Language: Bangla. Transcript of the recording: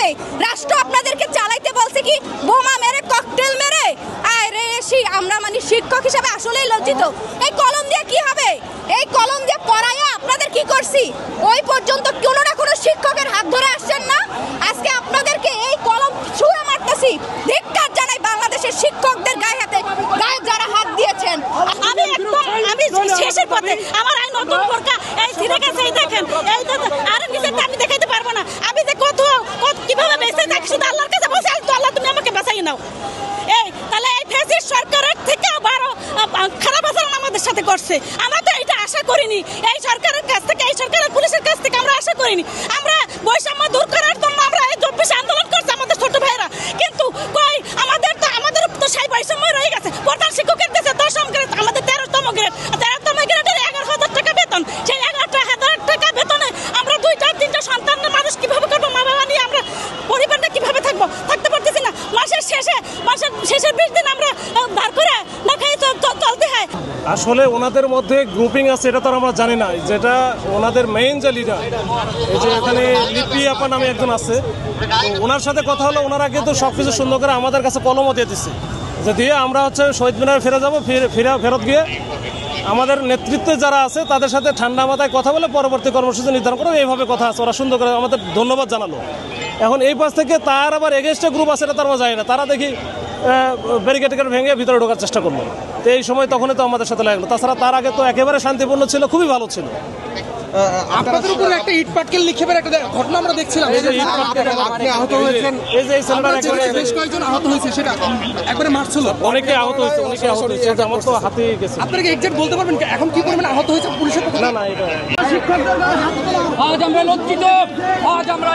আছে। রাষ্ট্র আপনাদেরকে চালাইতে বলছে কি বোমা মেরে ককটেল মেরে। আরে আমরা মানে শিক্ষক হিসেবে আসলেই লজ্জিত। এই কলম দিয়ে কি হবে? এই কলম দিয়ে পড়াইয়া আপনাদের কি করছি? ওই পর্যন্ত কোনো না কোনো শিক্ষকের হাত ধরে আসছেন না। আজকে আপনাদেরকে এই কলম ছুঁড়ে মারতেছি। ধিক্কার জানাই বাংলাদেশের শিক্ষকদের গায়ে যারা হাত দিয়েছেন। আমি শেষের পথে আমার এই নতুন বোরকা এই ছিঁড়ে গেছে, এই দেখেন, এই তো আর নিজের আমি দেখাইতে পারবো না। আমি যে কত কিভাবে বেঁচে থাকি শুধু আল্লাহর কাছে বলছি, আল্লাহ তুমি আমাকে বাঁচাই নাও। এই তাহলে এই ফ্যাসিস্ট সরকারের থেকে আবারও খারাপ আচরণ আমাদের সাথে করছে। আমরা তো এটা আশা করিনি এই সরকারের কাছ থেকে, এই সরকারের পুলিশের কাছ থেকে আমরা আশা করিনি। আমরা বৈষম্য দূর করার জন্য আমরা এই 24 আন্দোলন করছি আমাদের ছোট ভাইরা, কিন্তু কই আমাদের তো সেই বৈষম্য রয়ে গেছে। প্রধান শিক্ষকের দেশে 10ম গ্রেড, আমাদের 13তম গ্রেড, 13তম গ্রেডের 11,000 টাকা বেতন। সেই 11,000 টাকা বেতনে আমরা 2-3টা সন্তানের মানুষ কিভাবে করবো? মা বাবা নিয়ে আমরা পরিবারটা কিভাবে থাকতে পারতেছি না। মাসের শেষের 20 দিন আমরা বার করে না খাই চলতে হয়। আসলে ওনাদের মধ্যে গ্রুপিং আছে এটা তো আমরা জানি না। যেটা ওনাদের মেইন যে লিডার, এই যে এখানে লিপি আপা নামে একজন আছে, ওনার সাথে কথা হলো। ওনারা কিন্তু সব কিছু সুন্দর করে আমাদের কাছে কলমও দিয়ে দিচ্ছে, যে দিয়ে আমরা হচ্ছে শহীদ মিনারে ফিরে যাবো। ফেরত গিয়ে আমাদের নেতৃত্বে যারা আছে তাদের সাথে ঠান্ডা মাথায় কথা বলে পরবর্তী কর্মসূচি নির্ধারণ করবো, এইভাবে কথা আছে। ওরা সুন্দর করে আমাদের ধন্যবাদ জানালো। এখন এই পাশ থেকে তার আবার এগেনস্টে গ্রুপ আছে, এটা তার আমরা জানি না। তারা দেখি ব্যারিকেড ভেঙে ভিতরে ঢোকার চেষ্টা করলো। তো এই সময় তখনই তো আমাদের সাথে লাগলো। তাছাড়া তার আগে তো একেবারে শান্তিপূর্ণ ছিল, খুবই ভালো ছিল। আপনাদের উপর একটা ইট পাটকেল নিক্ষেপের একটা ঘটনা আমরা দেখছিলাম। আপনি আহত হয়েছেন, এই যে এই ছেলেটার বেশ কয়েকজন আহত হয়েছে, সেটা একবারে মারছিল। অনেকে আহত হয়েছে, আমার তো হাতে গেছে। আপনাকে এক্সাক্ট বলতে পারবেন এখন কি পরিমাণ আহত হয়েছে পুলিশের পক্ষে? না এটা আজ আমরা লজ্জিত, আজ আমরা